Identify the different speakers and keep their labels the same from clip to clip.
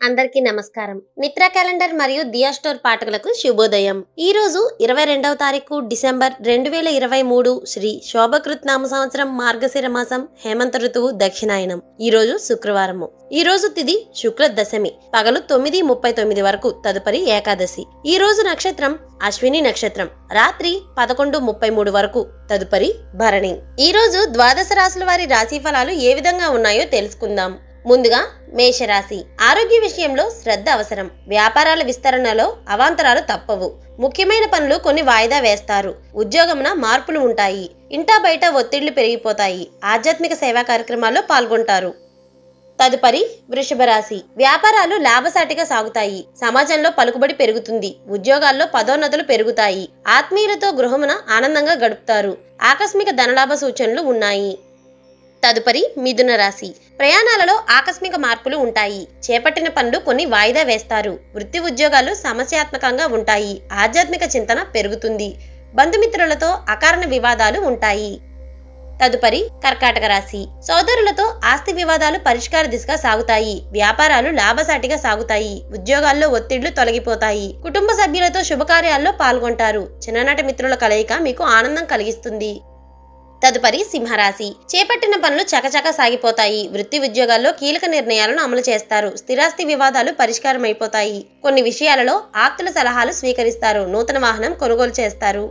Speaker 1: అందరికీ నమస్కారం. మిత్ర క్యాలెండర్ మరియు దియా స్టోర్ పాఠకులకు శుభోదయం. ఈ రోజు 22వ తారీఖు డిసెంబర్ 2023 శ్రీ శోభకృత్ నామ సంవత్సరం మార్గశిర మాసం హేమంత ఋతువు దక్షిణాయనం. ఈ రోజు శుక్రవారము. ఈ రోజు తిథి శుక్ల దశమి పగలు 9:39 వరకు, తదుపరి ఏకాదశి. ఈ రోజు నక్షత్రం అశ్విని నక్షత్రం, రాత్రి 11:33 వరకు, తదుపరి భరణి. ఈ రోజు ద్వాదశ రాశుల వారి రాశి ఫలాలు ఏ విధంగా ఉన్నాయో తెలుసుకుందాం. ముందుగా మేషరాశి. ఆరోగ్య విషయంలో శ్రద్ధ అవసరం. వ్యాపారాల విస్తరణలో అవాంతరాలు తప్పవు. ముఖ్యమైన పనులు కొన్ని వాయిదా వేస్తారు. ఉద్యోగమున మార్పులు ఉంటాయి. ఇంటా బయట ఒత్తిళ్లు పెరిగిపోతాయి. ఆధ్యాత్మిక సేవా కార్యక్రమాల్లో పాల్గొంటారు. తదుపరి వృషభ రాశి. వ్యాపారాలు లాభసాటిగా సాగుతాయి. సమాజంలో పలుకుబడి పెరుగుతుంది. ఉద్యోగాల్లో పదోన్నతులు పెరుగుతాయి. ఆత్మీయులతో గృహమున ఆనందంగా గడుపుతారు. ఆకస్మిక ధనలాభ సూచనలు ఉన్నాయి. తదుపరి మిథున రాశి. ప్రయాణాలలో ఆకస్మిక మార్పులు ఉంటాయి. చేపట్టిన పనులు కొన్ని వాయిదా వేస్తారు. వృత్తి ఉద్యోగాలు సమస్యాత్మకంగా ఉంటాయి. ఆధ్యాత్మిక చింతన పెరుగుతుంది. బంధుమిత్రులతో అకారణ వివాదాలు ఉంటాయి. తదుపరి కర్కాటక రాశి. సోదరులతో ఆస్తి వివాదాలు పరిష్కార దిశగా సాగుతాయి. వ్యాపారాలు లాభసాటిగా సాగుతాయి. ఉద్యోగాల్లో ఒత్తిళ్లు తొలగిపోతాయి. కుటుంబ సభ్యులతో శుభకార్యాల్లో పాల్గొంటారు. చిన్ననాటి మిత్రుల కలయిక మీకు ఆనందం కలిగిస్తుంది. తదుపరి సింహరాశి. చేపట్టిన పనులు చకచక సాగిపోతాయి. వృత్తి ఉద్యోగాల్లో కీలక నిర్ణయాలను అమలు చేస్తారు. స్థిరాస్తి వివాదాలు పరిష్కారం అయిపోతాయి. కొన్ని విషయాలలో ఆప్తుల సలహాలు స్వీకరిస్తారు. నూతన వాహనం కొనుగోలు చేస్తారు.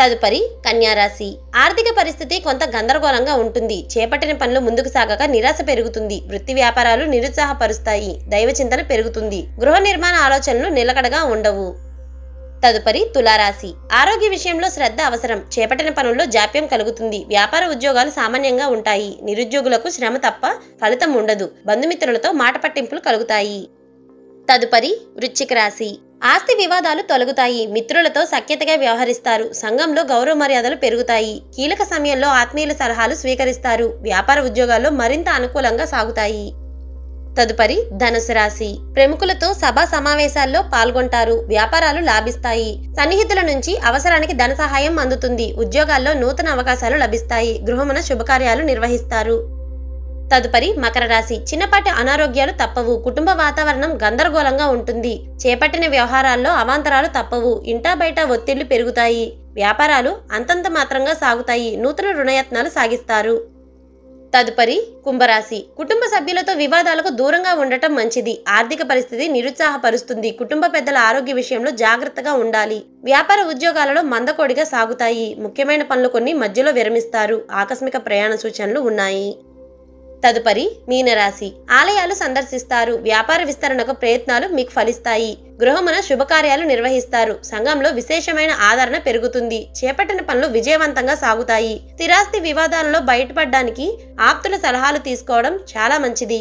Speaker 1: తదుపరి కన్యారాశి. ఆర్థిక పరిస్థితి కొంత గందరగోళంగా ఉంటుంది. చేపట్టిన పనులు ముందుకు సాగక నిరాశ పెరుగుతుంది. వృత్తి వ్యాపారాలు నిరుత్సాహపరుస్తాయి. దైవ చింతన పెరుగుతుంది. గృహ నిర్మాణ ఆలోచనలు నిలకడగా ఉండవు. తదుపరి తులారాశి. ఆరోగ్య విషయంలో శ్రద్ధ అవసరం. చేపట్టిన పనుల్లో జాప్యం కలుగుతుంది. వ్యాపార ఉద్యోగాలు సామాన్యంగా ఉంటాయి. నిరుద్యోగులకు శ్రమ తప్ప ఫలితం ఉండదు. బంధుమిత్రులతో మాట పట్టింపులు కలుగుతాయి. తదుపరి వృశ్చిక రాశి. ఆస్తి వివాదాలు తొలగుతాయి. మిత్రులతో సఖ్యతగా వ్యవహరిస్తారు. సంఘంలో గౌరవ మర్యాదలు పెరుగుతాయి. కీలక సమయంలో ఆత్మీయుల సలహాలు స్వీకరిస్తారు. వ్యాపార ఉద్యోగాల్లో మరింత అనుకూలంగా సాగుతాయి. తదుపరి ధనుసు రాశి. ప్రముఖులతో సభా సమావేశాల్లో పాల్గొంటారు. వ్యాపారాలు లాభిస్తాయి. సన్నిహితుల నుంచి అవసరానికి ధన సహాయం అందుతుంది. ఉద్యోగాల్లో నూతన అవకాశాలు లభిస్తాయి. గృహమున శుభకార్యాలు నిర్వహిస్తారు. తదుపరి మకర రాశి. చిన్నపాటి అనారోగ్యాలు తప్పవు. కుటుంబ వాతావరణం గందరగోళంగా ఉంటుంది. చేపట్టిన వ్యవహారాల్లో అవాంతరాలు తప్పవు. ఇంటా బయట ఒత్తిళ్లు పెరుగుతాయి. వ్యాపారాలు అంతంత మాత్రంగా సాగుతాయి. నూతన రుణయత్నాలు సాగిస్తారు. తదుపరి కుంభరాశి. కుటుంబ సభ్యులతో వివాదాలకు దూరంగా ఉండటం మంచిది. ఆర్థిక పరిస్థితి నిరుత్సాహపరుస్తుంది. కుటుంబ పెద్దల ఆరోగ్య విషయంలో జాగ్రత్తగా ఉండాలి. వ్యాపార ఉద్యోగాలలో మందకోడిగా సాగుతాయి. ముఖ్యమైన పనులు కొన్ని మధ్యలో విరమిస్తారు. ఆకస్మిక ప్రయాణ సూచనలు ఉన్నాయి. తదుపరి మీనరాశి. ఆలయాలు సందర్శిస్తారు. వ్యాపార విస్తరణకు ప్రయత్నాలు మీకు ఫలిస్తాయి. గృహమున శుభకార్యాలు నిర్వహిస్తారు. సంఘంలో విశేషమైన ఆదరణ పెరుగుతుంది. చేపట్టిన పనులు విజయవంతంగా సాగుతాయి. స్థిరాస్తి వివాదాలలో బయటపడడానికి ఆప్తుల సలహాలు తీసుకోవడం చాలా మంచిది.